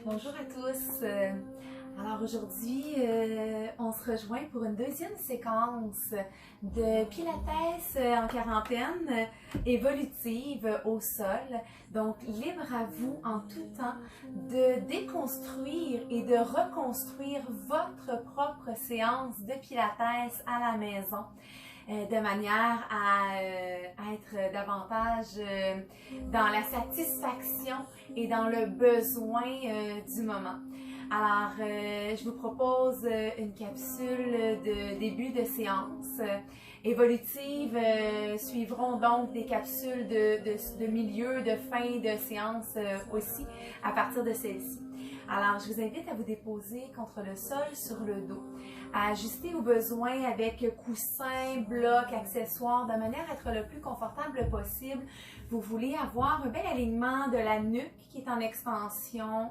Bonjour à tous. Alors aujourd'hui, on se rejoint pour une deuxième séquence de Pilates en quarantaine évolutive au sol. Donc libre à vous en tout temps de déconstruire et de reconstruire votre propre séance de Pilates à la maison. De manière à être davantage dans la satisfaction et dans le besoin du moment. Alors, je vous propose une capsule de début de séance évolutive. Suivront donc des capsules de milieu, de fin de séance aussi à partir de celle-ci. Alors, je vous invite à vous déposer contre le sol sur le dos, à ajuster au besoin avec coussins, blocs, accessoires, de manière à être le plus confortable possible. Vous voulez avoir un bel alignement de la nuque qui est en expansion.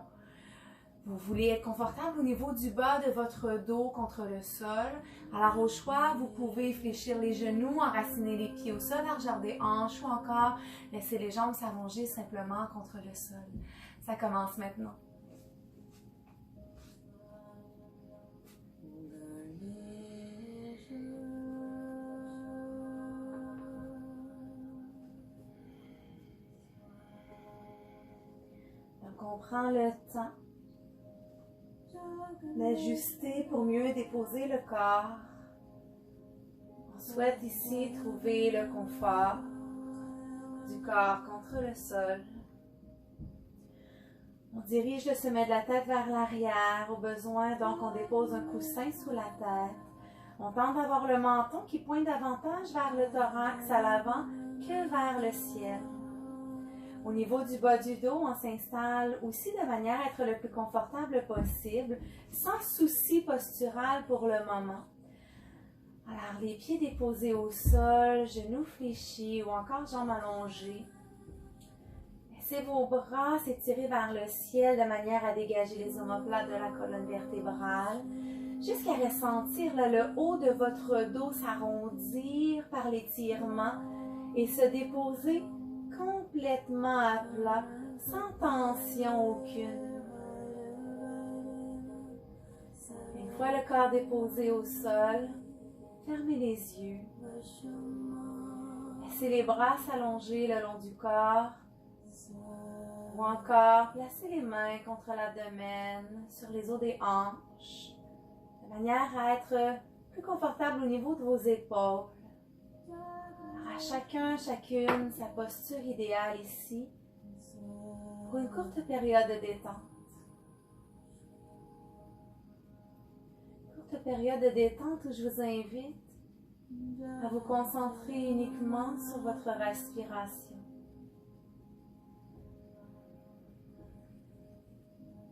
Vous voulez être confortable au niveau du bas de votre dos contre le sol. Alors au choix, vous pouvez fléchir les genoux, enraciner les pieds au sol, largeur des hanches ou encore laisser les jambes s'allonger simplement contre le sol. Ça commence maintenant. Donc on prend le temps d'ajuster pour mieux déposer le corps. On souhaite ici trouver le confort du corps contre le sol. On dirige le sommet de la tête vers l'arrière. Au besoin, donc, on dépose un coussin sous la tête. On tente d'avoir le menton qui pointe davantage vers le thorax à l'avant que vers le ciel. Au niveau du bas du dos, on s'installe aussi de manière à être le plus confortable possible, sans souci postural pour le moment. Alors, les pieds déposés au sol, genoux fléchis ou encore jambes allongées. Laissez vos bras s'étirer vers le ciel de manière à dégager les omoplates de la colonne vertébrale, jusqu'à ressentir le haut de votre dos s'arrondir par l'étirement et se déposer complètement à plat, sans tension aucune. Une fois le corps déposé au sol, fermez les yeux. Laissez les bras s'allonger le long du corps. Ou encore, placez les mains contre l'abdomen, sur les os des hanches, de manière à être plus confortable au niveau de vos épaules. À chacune sa posture idéale ici pour une courte période de détente. Courte période de détente où je vous invite à vous concentrer uniquement sur votre respiration.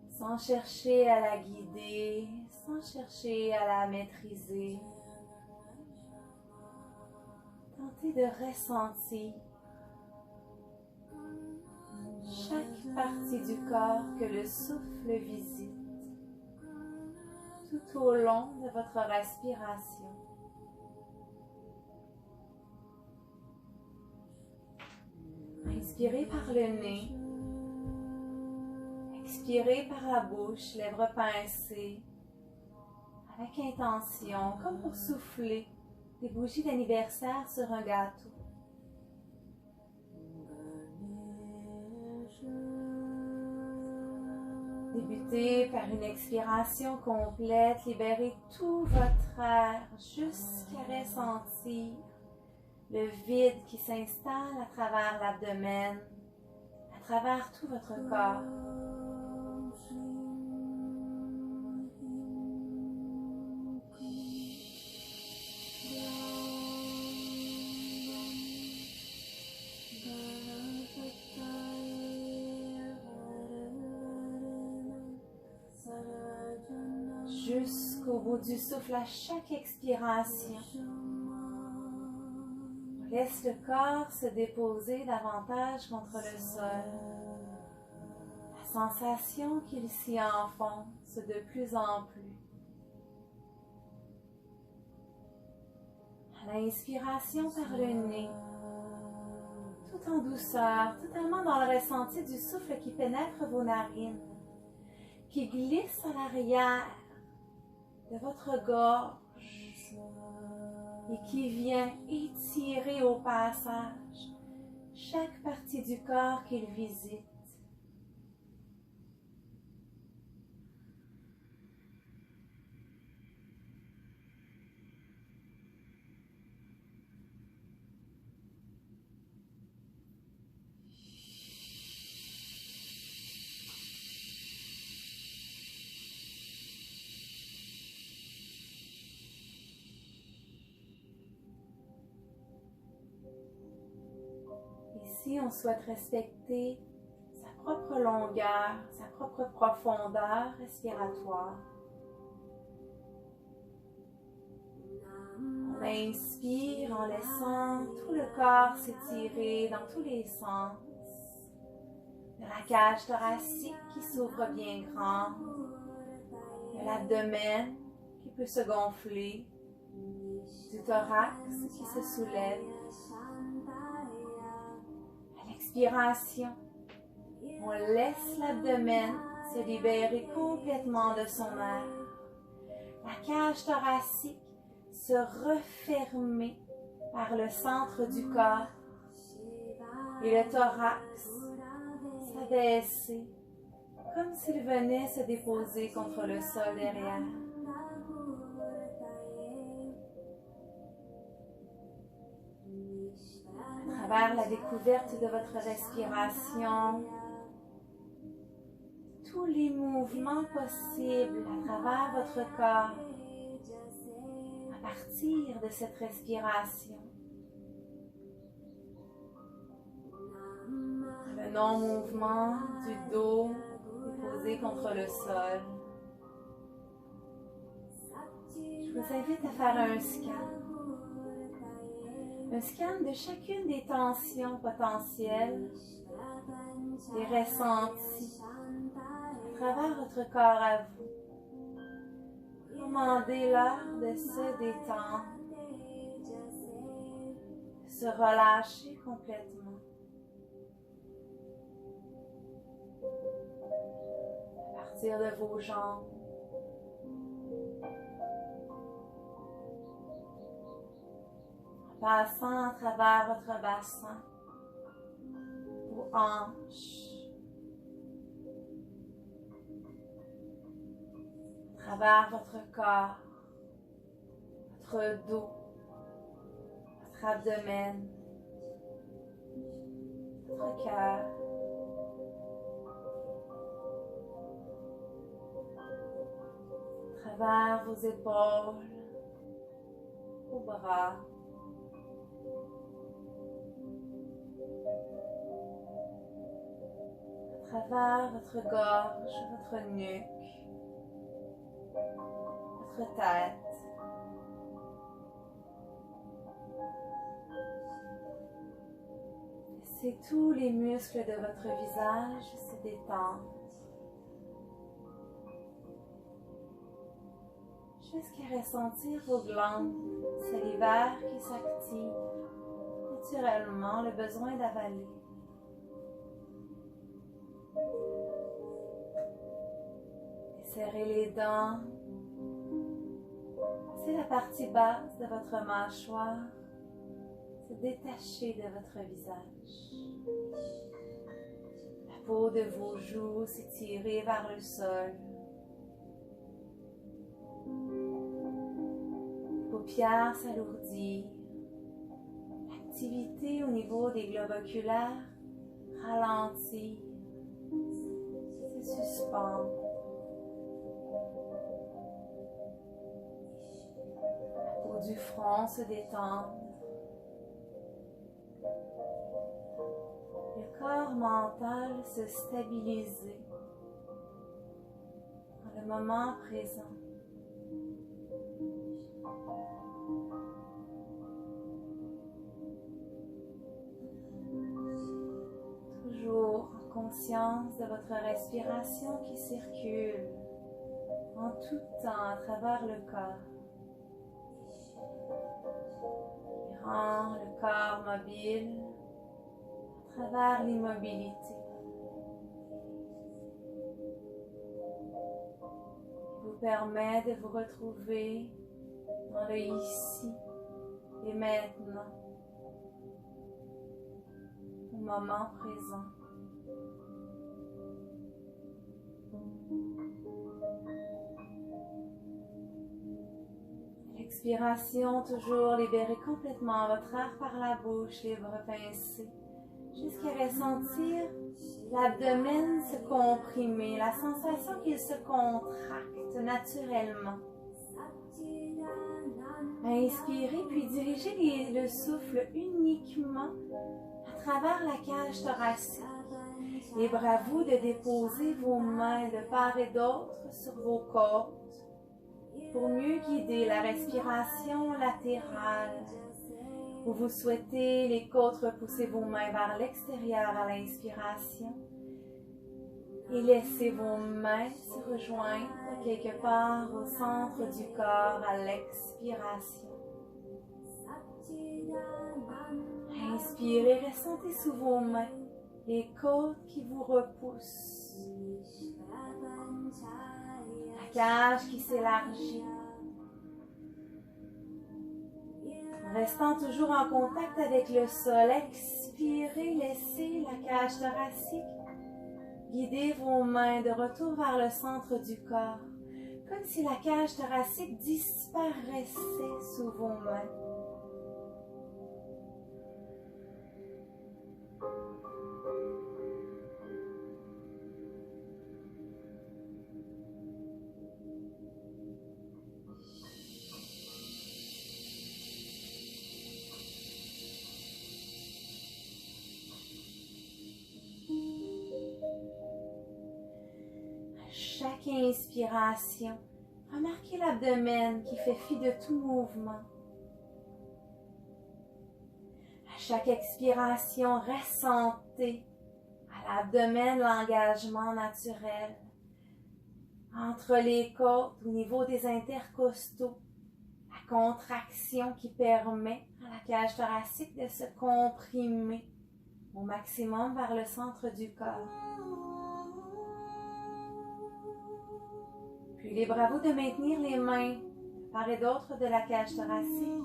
Sans chercher à la guider, sans chercher à la maîtriser. Tentez de ressentir chaque partie du corps que le souffle visite tout au long de votre respiration. Inspirez par le nez, expirez par la bouche, lèvres pincées, avec intention, comme pour souffler des bougies d'anniversaire sur un gâteau. Débutez par une expiration complète, libérez tout votre air jusqu'à ressentir le vide qui s'installe à travers l'abdomen, à travers tout votre corps. Jusqu'au bout du souffle à chaque expiration. Laisse le corps se déposer davantage contre le sol. La sensation qu'il s'y enfonce de plus en plus. À l'inspiration par le nez, tout en douceur, totalement dans le ressenti du souffle qui pénètre vos narines. qui glisse à l'arrière de votre gorge et qui vient étirer au passage chaque partie du corps qu'il visite. Ici, on souhaite respecter sa propre longueur, sa propre profondeur respiratoire. On inspire en laissant tout le corps s'étirer dans tous les sens. De la cage thoracique qui s'ouvre bien grand, de l'abdomen qui peut se gonfler, du thorax qui se soulève. À l'expiration, on laisse l'abdomen se libérer complètement de son air. La cage thoracique se refermer par le centre du corps et le thorax s'abaisser comme s'il venait se déposer contre le sol derrière. À travers la découverte de votre respiration, tous les mouvements possibles à travers votre corps, à partir de cette respiration. Le non-mouvement du dos déposé contre le sol. Je vous invite à faire un scan. Un scan de chacune des tensions potentielles, des ressentis à travers votre corps à vous. Demandez-leur de se détendre, de se relâcher complètement. À partir de vos jambes, passant à travers votre bassin, vos hanches, à travers votre corps, votre dos, votre abdomen, votre cœur. À travers vos épaules, vos bras. À travers votre gorge, votre nuque, votre tête. Laissez tous les muscles de votre visage se détendre. Jusqu'à ressentir vos glandes salivaires qui s'activent naturellement, le besoin d'avaler. Serrez les dents. C'est la partie basse de votre mâchoire se détacher de votre visage. La peau de vos joues s'étirer vers le sol. Les paupières s'alourdir. L'activité au niveau des globes oculaires ralentir, se suspendre. Du front se détendre. Le corps mental se stabiliser dans le moment présent. Toujours en conscience de votre respiration qui circule en tout temps à travers le corps. Rend le corps mobile à travers l'immobilité. permet de vous retrouver dans le ici et maintenant, au moment présent. L'expiration, toujours libérez complètement votre air par la bouche, les bras pincés, jusqu'à ressentir l'abdomen se comprimer, la sensation qu'il se contracte naturellement. Inspirez puis dirigez le souffle uniquement à travers la cage thoracique. Libre à vous de déposer vos mains de part et d'autre sur vos côtes pour mieux guider la respiration latérale. Vous souhaitez les côtes repousser vos mains vers l'extérieur à l'inspiration et laissez vos mains se rejoindre quelque part au centre du corps à l'expiration. Inspirez, ressentez sous vos mains les côtes qui vous repoussent, la cage qui s'élargit. Restant toujours en contact avec le sol, expirez, laissez la cage thoracique guider vos mains de retour vers le centre du corps, comme si la cage thoracique disparaissait sous vos mains. Chaque inspiration, remarquez l'abdomen qui fait fi de tout mouvement. À chaque expiration, ressentez à l'abdomen l'engagement naturel entre les côtes au niveau des intercostaux, la contraction qui permet à la cage thoracique de se comprimer au maximum vers le centre du corps. Puis libre à vous de maintenir les mains de part et d'autre de la cage thoracique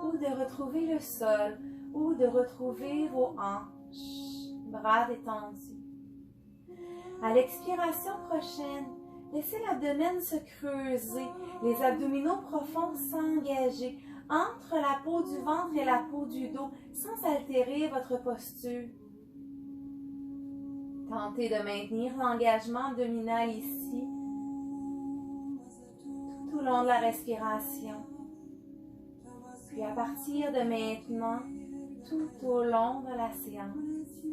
ou de retrouver le sol ou de retrouver vos hanches, bras détendus. À l'expiration prochaine, laissez l'abdomen se creuser, les abdominaux profonds s'engager entre la peau du ventre et la peau du dos sans altérer votre posture. Tentez de maintenir l'engagement abdominal ici, tout au long de la respiration. Puis à partir de maintenant, tout au long de la séance,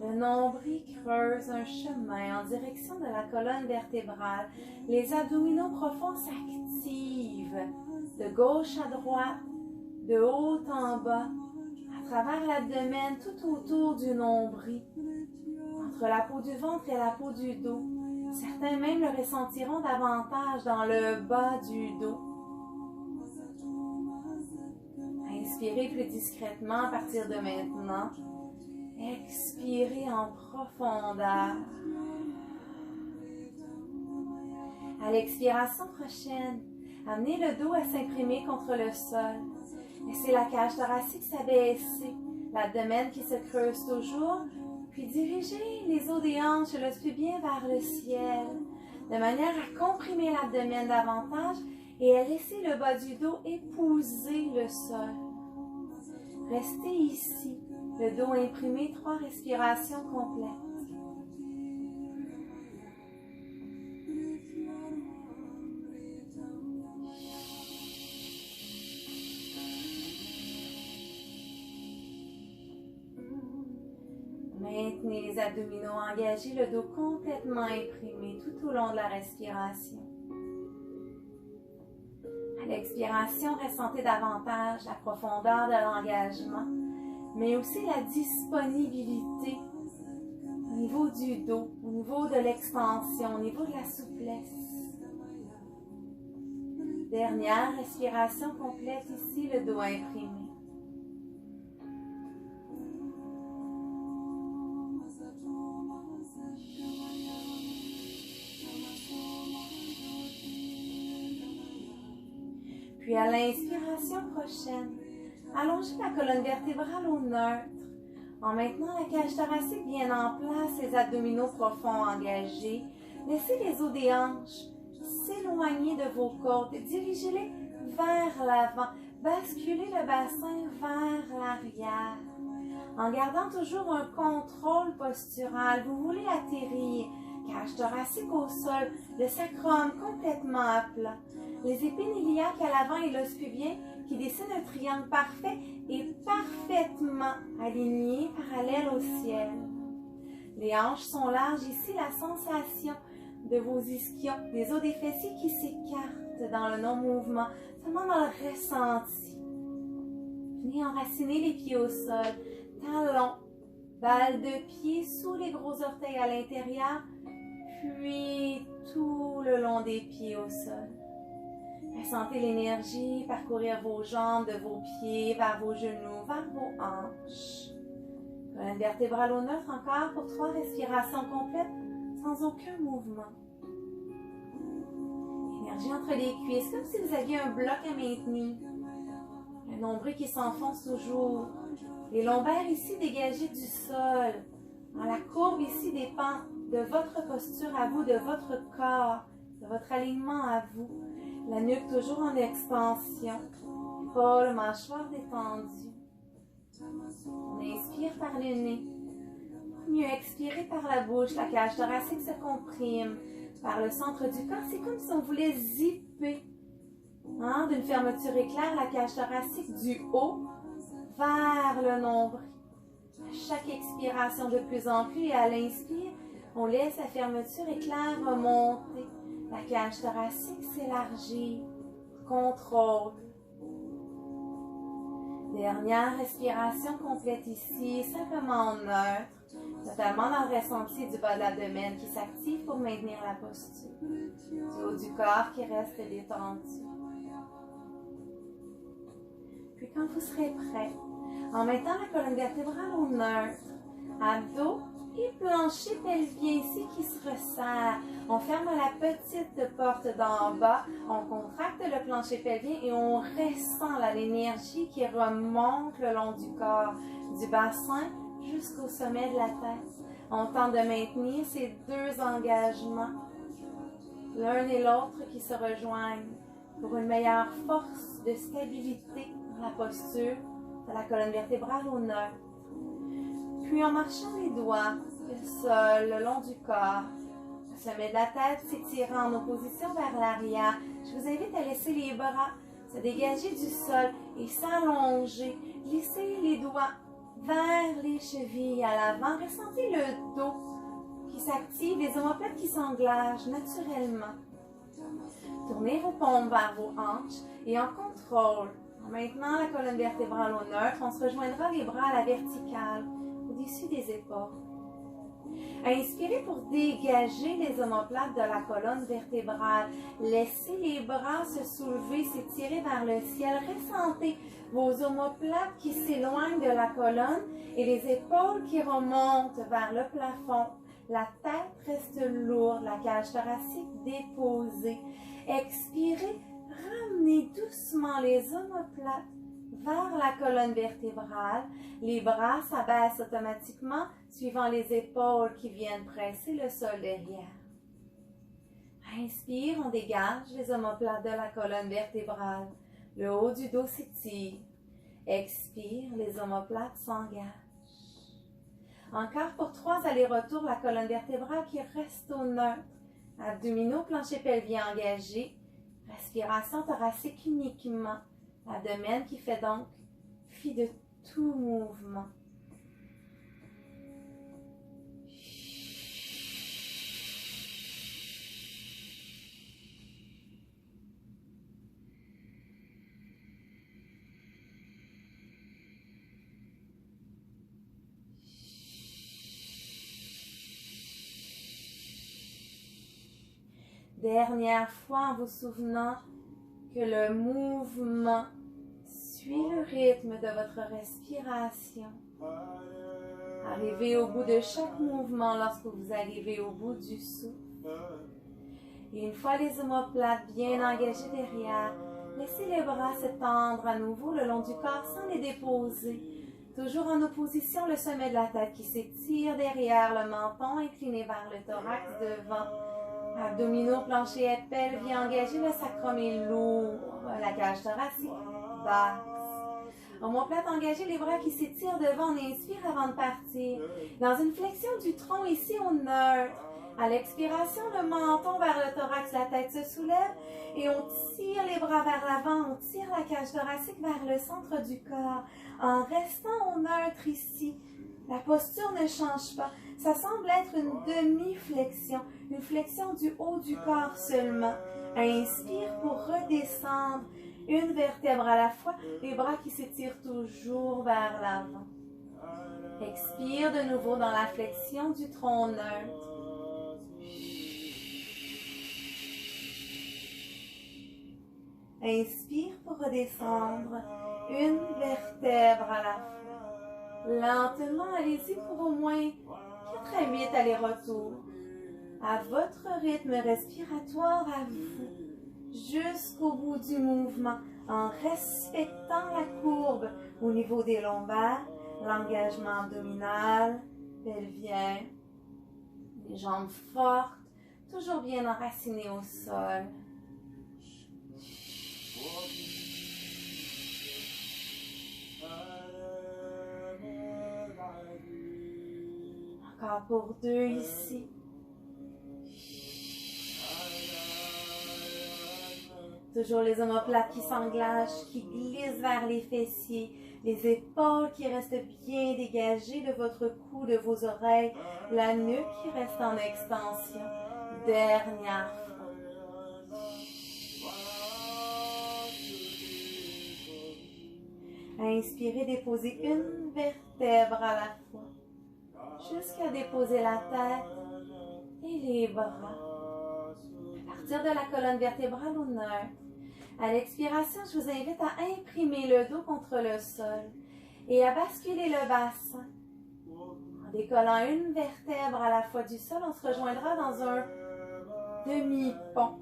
le nombril creuse un chemin en direction de la colonne vertébrale. Les abdominaux profonds s'activent de gauche à droite, de haut en bas, à travers l'abdomen, tout autour du nombril, entre la peau du ventre et la peau du dos. Certains même le ressentiront davantage dans le bas du dos. Inspirez plus discrètement à partir de maintenant. Expirez en profondeur. À l'expiration prochaine, amenez le dos à s'imprimer contre le sol. Laissez la cage thoracique s'abaisser, l'abdomen qui se creuse toujours, puis dirigez les os des hanches et le pubien vers le ciel, de manière à comprimer l'abdomen davantage et à laisser le bas du dos épouser le sol. Restez ici, le dos imprimé, 3 respirations complètes. Maintenez les abdominaux engagés, le dos complètement imprimé tout au long de la respiration. À l'expiration, ressentez davantage la profondeur de l'engagement, mais aussi la disponibilité au niveau du dos, au niveau de l'extension, au niveau de la souplesse. Dernière respiration complète ici, le dos imprimé. Puis à l'inspiration prochaine, allongez la colonne vertébrale au neutre. En maintenant la cage thoracique bien en place, les abdominaux profonds engagés. Laissez les os des hanches s'éloigner de vos côtes et dirigez-les vers l'avant. Basculez le bassin vers l'arrière. En gardant toujours un contrôle postural, vous voulez atterrir. Cage thoracique au sol, le sacrum complètement à plat. Les épines iliaques à l'avant et l'os pubien qui dessinent un triangle parfait et parfaitement aligné, parallèle au ciel. Les hanches sont larges. Ici, la sensation de vos ischions, des os des fessiers qui s'écartent dans le non-mouvement, seulement dans le ressenti. Venez enraciner les pieds au sol, talons, balles de pied sous les gros orteils à l'intérieur, puis tout le long des pieds au sol. Ressentez l'énergie parcourir vos jambes, de vos pieds vers vos genoux, vers vos hanches. Colonne vertébrale au neutre encore pour 3 respirations complètes sans aucun mouvement. Énergie entre les cuisses, comme si vous aviez un bloc à maintenir. Le nombril qui s'enfonce toujours. Les lombaires ici dégagés du sol. La courbe ici dépend de votre posture à vous, de votre corps, de votre alignement à vous. La nuque toujours en expansion. Épaules, mâchoire détendue. On inspire par le nez. Mieux expirer par la bouche. La cage thoracique se comprime par le centre du corps. C'est comme si on voulait zipper d'une fermeture éclair la cage thoracique du haut vers le nombril. À chaque expiration de plus en plus et à l'inspire, on laisse la fermeture éclair remonter. La cage thoracique s'élargit. Contrôle. Dernière respiration complète ici, simplement en neutre, totalement dans le ressenti du bas de l'abdomen qui s'active pour maintenir la posture. Du haut du corps qui reste détendu. Puis quand vous serez prêt, en mettant la colonne vertébrale au neutre, abdos et plancher pelvien ici qui se resserre. On ferme la petite porte d'en bas, on contracte le plancher pelvien et on ressent l'énergie qui remonte le long du corps, du bassin jusqu'au sommet de la tête. On tente de maintenir ces 2 engagements, l'un et l'autre qui se rejoignent pour une meilleure force de stabilité dans la posture de la colonne vertébrale au neutre. Puis en marchant les doigts, le sol, le long du corps, le sommet de la tête s'étirant en opposition vers l'arrière. Je vous invite à laisser les bras se dégager du sol et s'allonger. Glissez les doigts vers les chevilles à l'avant. Ressentez le dos qui s'active, les omoplates qui s'englagent naturellement. Tournez vos paumes vers vos hanches et en contrôle. Maintenant, la colonne vertébrale au neutre, on se rejoindra les bras à la verticale, au-dessus des épaules. Inspirez pour dégager les omoplates de la colonne vertébrale. Laissez les bras se soulever, s'étirer vers le ciel. Ressentez vos omoplates qui s'éloignent de la colonne et les épaules qui remontent vers le plafond. La tête reste lourde, la cage thoracique déposée. Expirez, ramenez doucement les omoplates vers la colonne vertébrale. Les bras s'abaissent automatiquement suivant les épaules qui viennent presser le sol derrière. Inspire, on dégage les omoplates de la colonne vertébrale. Le haut du dos s'étire. Expire, les omoplates s'engagent. Encore pour 3 allers-retours, la colonne vertébrale qui reste au neutre. Abdominaux, plancher pelvien engagé. Respiration thoracique uniquement. L'abdomen qui fait donc fi de tout mouvement. Dernière fois en vous souvenant que le mouvement suit le rythme de votre respiration. Arrivez au bout de chaque mouvement lorsque vous arrivez au bout du souffle. Et une fois les omoplates bien engagées derrière, Laissez les bras se tendre à nouveau le long du corps sans les déposer. Toujours en opposition, le sommet de la tête qui s'étire derrière, le menton incliné vers le thorax devant. Abdominaux, plancher épais, vient engager le sacrum est lourd. La cage thoracique basse. Omoplate engagé, les bras qui s'étirent devant. On inspire avant de partir. Dans une flexion du tronc ici, on neutre. À l'expiration, le menton vers le thorax, la tête se soulève et on tire les bras vers l'avant, on tire la cage thoracique vers le centre du corps. En restant au neutre ici, la posture ne change pas. Ça semble être une demi-flexion, une flexion du haut du corps seulement. Inspire pour redescendre, une vertèbre à la fois, les bras qui s'étirent toujours vers l'avant. Expire de nouveau dans la flexion du tronc neutre. Inspire pour redescendre, une vertèbre à la fois. Lentement, allez-y pour au moins 4 à 8 allers-retours. À votre rythme respiratoire à vous, jusqu'au bout du mouvement, en respectant la courbe au niveau des lombaires, l'engagement abdominal, pelvien, les jambes fortes, toujours bien enracinées au sol. Encore pour 2 ici. Toujours les omoplates qui s'englachent, qui glissent vers les fessiers, les épaules qui restent bien dégagées de votre cou, de vos oreilles, la nuque qui reste en extension. Dernière fois. Inspirez, déposez une vertèbre à la fois, jusqu'à déposer la tête et les bras. À partir de la colonne vertébrale au neutre, à l'expiration, je vous invite à imprimer le dos contre le sol et à basculer le bassin. En décollant une vertèbre à la fois du sol, on se rejoindra dans un demi-pont.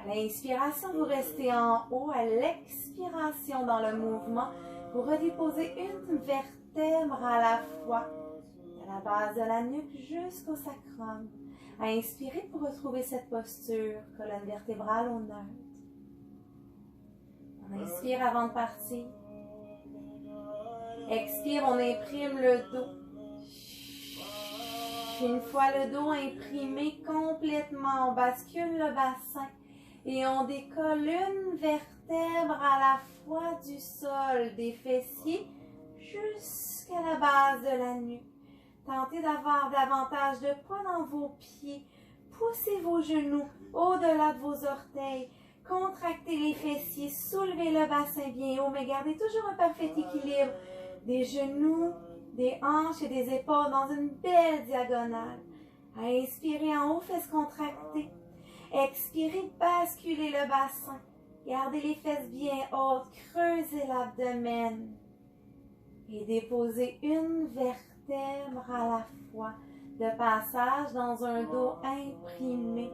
À l'inspiration, vous restez en haut. À l'expiration, dans le mouvement, vous redéposez une vertèbre à la fois, de la base de la nuque jusqu'au sacrum. À inspirer pour retrouver cette posture, colonne vertébrale au neutre. On inspire avant de partir. Expire, on imprime le dos. Puis une fois le dos imprimé complètement, on bascule le bassin et on décolle une vertèbre à la fois du sol, des fessiers jusqu'à la base de la nuque. Tentez d'avoir davantage de poids dans vos pieds. Poussez vos genoux au-delà de vos orteils. Contractez les fessiers, soulevez le bassin bien haut, mais gardez toujours un parfait équilibre des genoux, des hanches et des épaules dans une belle diagonale. À inspirer en haut, fesses contractées. Expirez, basculez le bassin. Gardez les fesses bien hautes, creusez l'abdomen. Et déposez une vertèbre à la fois. De passage dans un dos imprimé.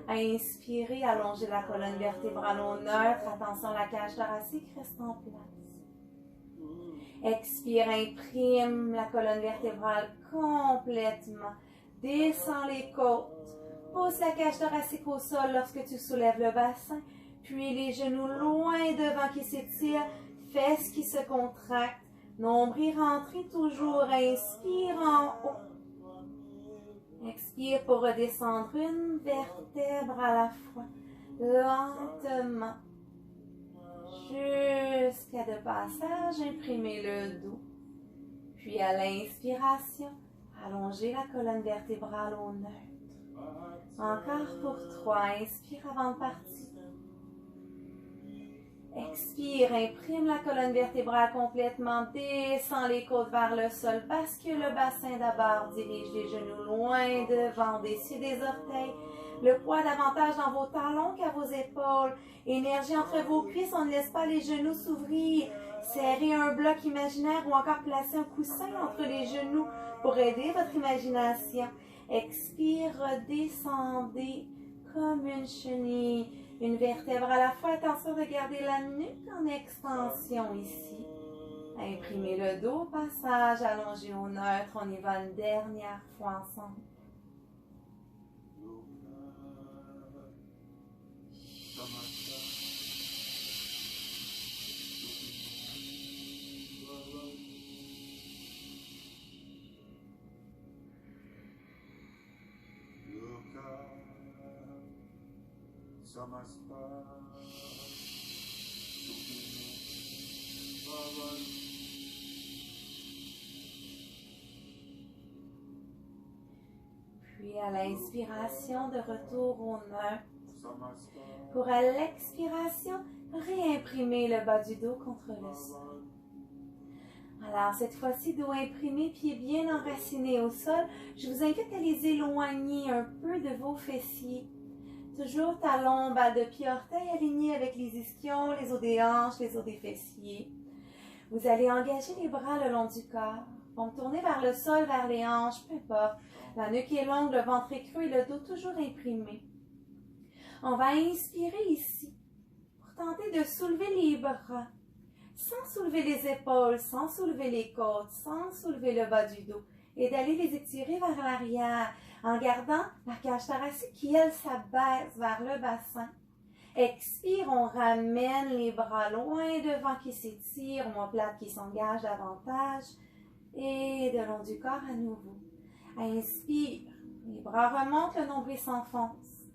Inspirez, allongez la colonne vertébrale au neutre. Attention, la cage thoracique reste en place. Expire, imprime la colonne vertébrale complètement. Descends les côtes. Pousse la cage thoracique au sol lorsque tu soulèves le bassin. Puis les genoux loin devant qui s'étirent. Fesses qui se contractent. Nombril rentré toujours. Inspire en haut. Expire pour redescendre une vertèbre à la fois. Lentement. Jusqu'à de passage, imprimez le dos. Puis à l'inspiration, allongez la colonne vertébrale au neutre. Encore pour 3. Inspire avant de partir. Expire, imprime la colonne vertébrale complètement, descend les côtes vers le sol, bascule le bassin d'abord, dirige les genoux loin devant, dessus des orteils, le poids davantage dans vos talons qu'à vos épaules, énergie entre vos cuisses, on ne laisse pas les genoux s'ouvrir, serrez un bloc imaginaire ou encore placez un coussin entre les genoux pour aider votre imagination. Expire, redescendez comme une chenille. Une vertèbre à la fois. Attention de garder la nuque en extension ici. Imprimez le dos, passage allongé au neutre. On y va une dernière fois ensemble. Puis à l'inspiration, de retour au neutre. Pour à l'expiration, réimprimer le bas du dos contre le sol. Alors cette fois-ci, dos imprimé, pieds bien enracinés au sol. Je vous invite à les éloigner un peu de vos fessiers. Toujours talons, bas de pied, orteils alignés avec les ischions, les os des hanches, les os des fessiers. Vous allez engager les bras le long du corps. Vont tourner vers le sol, vers les hanches, peu importe. La nuque est longue, le ventre est creux et le dos toujours imprimé. On va inspirer ici pour tenter de soulever les bras, sans soulever les épaules, sans soulever les côtes, sans soulever le bas du dos et d'aller les étirer vers l'arrière en gardant la cage thoracique qui, elle, s'abaisse vers le bassin. Expire, on ramène les bras loin devant qui s'étirent, omoplate qui s'engage davantage et de long du corps à nouveau. Inspire, les bras remontent, le nombril s'enfonce.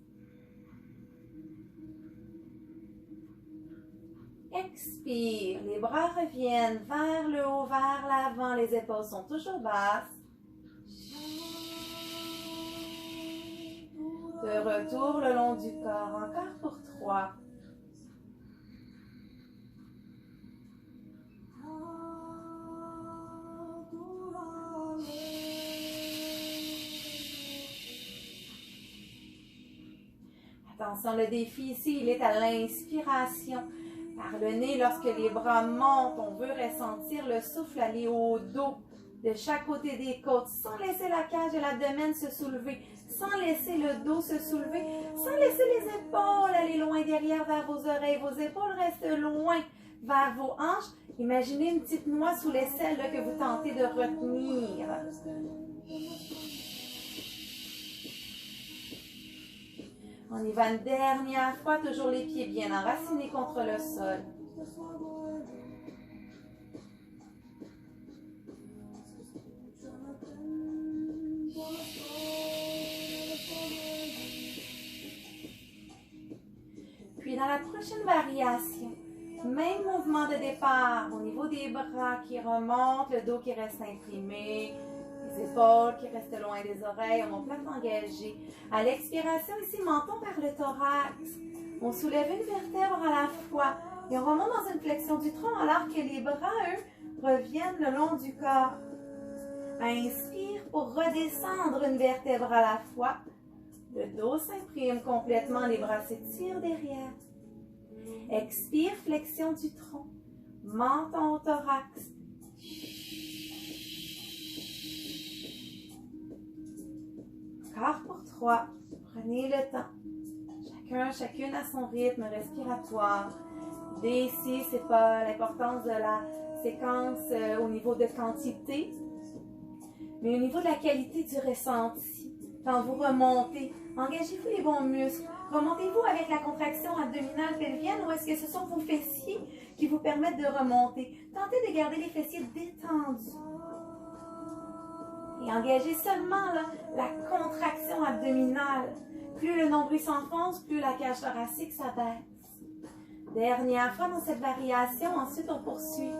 Expire, les bras reviennent vers le haut, vers l'avant, les épaules sont toujours basses. De retour le long du corps, encore pour 3. Attention, le défi ici, il est à l'inspiration. Par le nez, lorsque les bras montent, on veut ressentir le souffle aller au dos, de chaque côté des côtes, sans laisser la cage de l'abdomen se soulever, sans laisser le dos se soulever, sans laisser les épaules aller loin derrière vers vos oreilles. Vos épaules restent loin vers vos hanches. Imaginez une petite noix sous l'aisselle que vous tentez de retenir. On y va une dernière fois, toujours les pieds bien enracinés contre le sol. Puis dans la prochaine variation, même mouvement de départ au niveau des bras qui remontent, le dos qui reste imprimé, les épaules qui restent loin des oreilles, omoplate engagée. À l'expiration, ici, menton vers le thorax. On soulève une vertèbre à la fois et on remonte dans une flexion du tronc alors que les bras, eux, reviennent le long du corps. Inspire pour redescendre une vertèbre à la fois. Le dos s'imprime complètement, les bras s'étirent derrière. Expire, flexion du tronc. Menton au thorax. Encore pour 3. Prenez le temps. Chacune à son rythme respiratoire. L'idée ici, c'est pas l'importance de la séquence au niveau de quantité, mais au niveau de la qualité du ressenti. Quand vous remontez, engagez-vous les bons muscles. Remontez-vous avec la contraction abdominale pelvienne ou est-ce que ce sont vos fessiers qui vous permettent de remonter? Tentez de garder les fessiers détendus. Et engagez seulement là, la contraction abdominale. Plus le nombril s'enfonce, plus la cage thoracique s'abaisse. Dernière fois dans cette variation, ensuite on poursuit.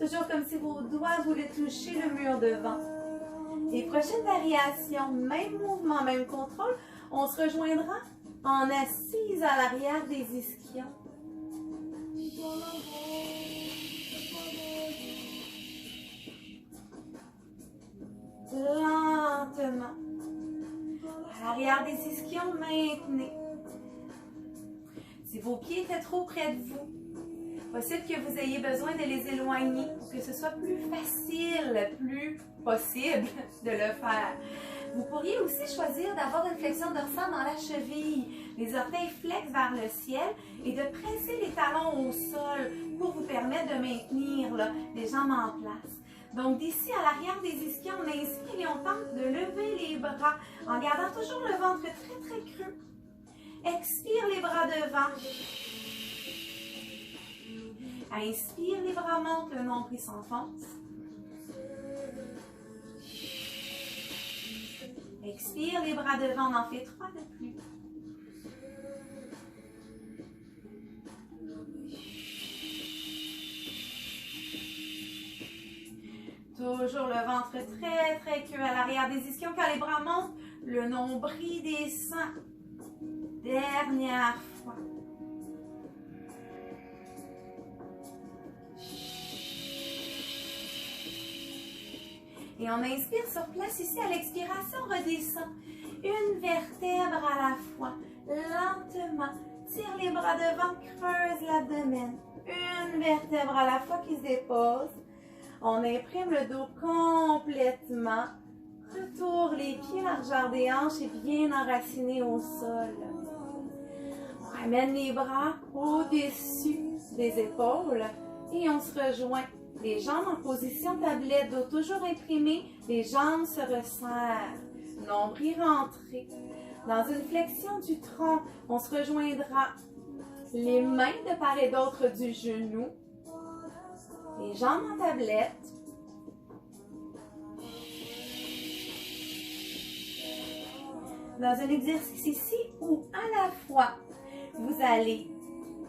Toujours comme si vos doigts voulaient toucher le mur devant. Et prochaine variation, même mouvement, même contrôle, on se rejoindra en assise à l'arrière des ischions. Lentement. À l'arrière des ischions, maintenez. Si vos pieds étaient trop près de vous, Possible que vous ayez besoin de les éloigner pour que ce soit plus facile, plus possible de le faire. Vous pourriez aussi choisir d'avoir une flexion dorsale dans la cheville, les orteils flexent vers le ciel et de presser les talons au sol pour vous permettre de maintenir là, les jambes en place. Donc d'ici à l'arrière des ischions, on inspire et on tente de lever les bras en gardant toujours le ventre très très creux. Expire les bras devant. Inspire, les bras montent, le nombril s'enfonce. Expire, les bras devant, on en fait 3 de plus. Toujours le ventre très très creux à l'arrière des ischions. Quand les bras montent, le nombril descend. Dernière fois. Et on inspire sur place ici. À l'expiration, on redescend. Une vertèbre à la fois. Lentement. Tire les bras devant, creuse l'abdomen. Une vertèbre à la fois qui se dépose. On imprime le dos complètement. Retourne les pieds, largeur des hanches et bien enracinés au sol. On ramène les bras au-dessus des épaules et on se rejoint. Les jambes en position tablette, dos toujours imprimé, les jambes se resserrent. Nombril rentré. Dans une flexion du tronc, on se rejoindra les mains de part et d'autre du genou. Les jambes en tablette. Dans un exercice ici où à la fois, vous allez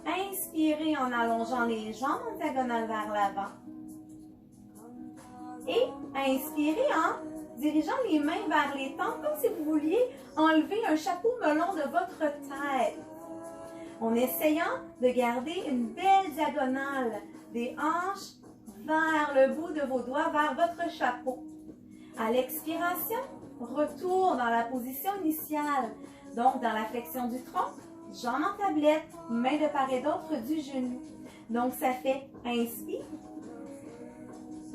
inspirer en allongeant les jambes en diagonale vers l'avant. Et inspirer en dirigeant les mains vers les tempes, comme si vous vouliez enlever un chapeau melon de votre tête. En essayant de garder une belle diagonale des hanches vers le bout de vos doigts, vers votre chapeau. À l'expiration, retour dans la position initiale. Donc, dans la flexion du tronc, jambes en tablette, mains de part et d'autre du genou. Donc, ça fait inspire,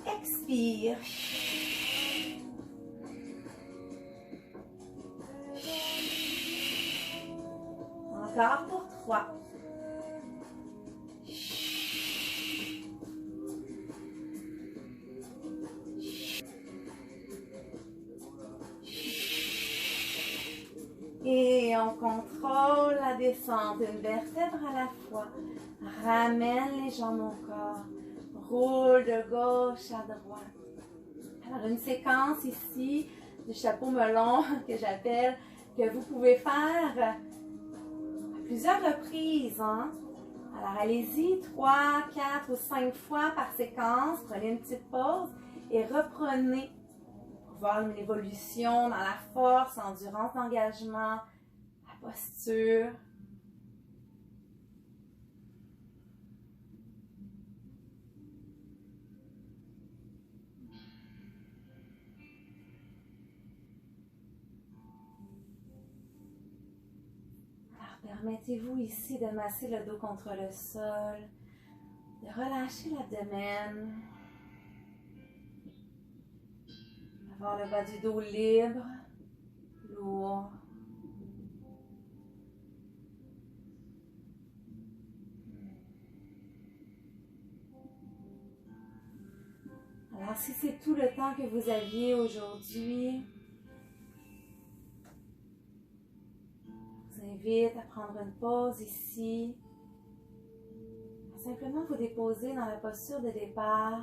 expire. Encore pour 3. Et on contrôle la descente, une vertèbre à la fois. Ramène les jambes au corps. Roule de gauche à droite. Alors, une séquence ici du chapeau melon que j'appelle, que vous pouvez faire à plusieurs reprises. Hein? Alors, allez-y 3, 4 ou 5 fois par séquence. Prenez une petite pause et reprenez. Voir une évolution dans la force, l'endurance d'engagement, la posture. Alors, permettez-vous ici de masser le dos contre le sol, de relâcher l'abdomen. Avoir le bas du dos libre, lourd. Alors, si c'est tout le temps que vous aviez aujourd'hui, je vous invite à prendre une pause ici. Simplement vous déposer dans la posture de départ,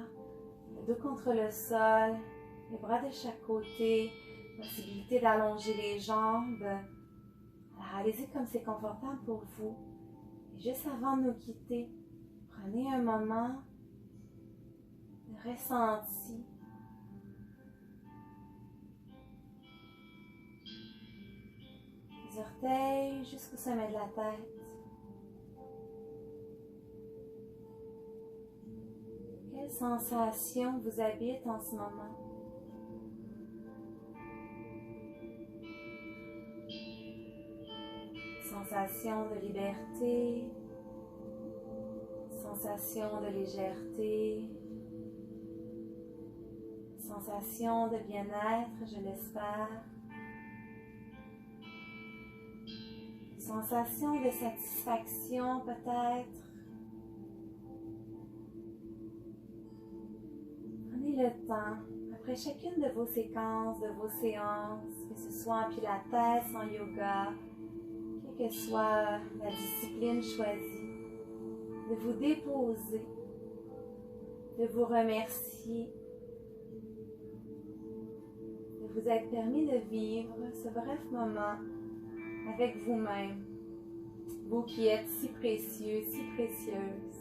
le dos contre le sol. Les bras de chaque côté, possibilité d'allonger les jambes. Alors, allez-y comme c'est confortable pour vous. Et juste avant de nous quitter, prenez un moment de ressenti. Les orteils jusqu'au sommet de la tête. Quelle sensation vous habite en ce moment? Sensation de liberté, sensation de légèreté, sensation de bien-être, je l'espère. Sensation de satisfaction peut-être. Prenez le temps, après chacune de vos séquences, de vos séances, que ce soit en pilates, en yoga, quelle que soit la discipline choisie, de vous déposer, de vous remercier, de vous être permis de vivre ce bref moment avec vous-même, vous qui êtes si précieux, si précieuse.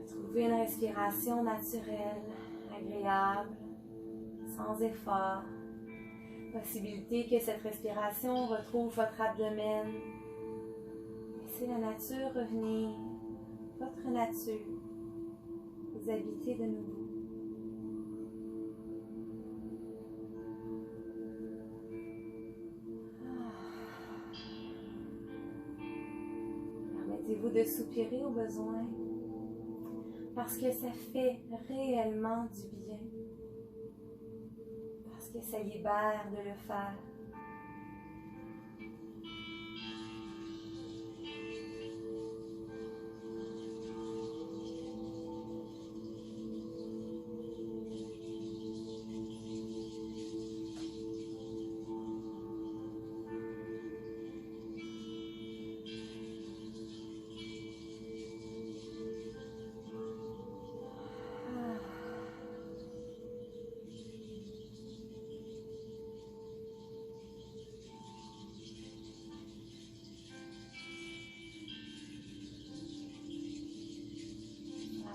Trouvez une respiration naturelle, agréable, sans effort. Possibilité que cette respiration retrouve votre abdomen. Laissez la nature revenir, votre nature, vous habiter de nouveau. Permettez-vous de soupirer au besoin, parce que ça fait réellement du bien, parce que ça libère de le faire.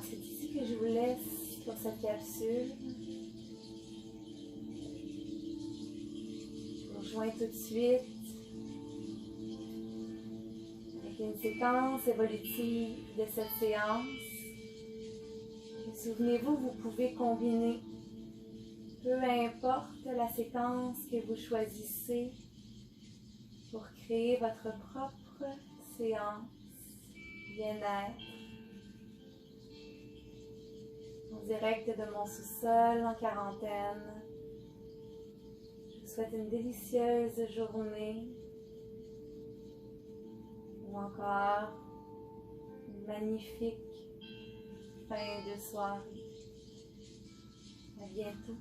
C'est ici que je vous laisse pour cette capsule. Je vous rejoins tout de suite avec une séquence évolutive de cette séance. Et souvenez-vous, vous pouvez combiner, peu importe la séquence que vous choisissez, pour créer votre propre séance bien-être. En direct de mon sous-sol en quarantaine. Je vous souhaite une délicieuse journée ou encore une magnifique fin de soirée. À bientôt.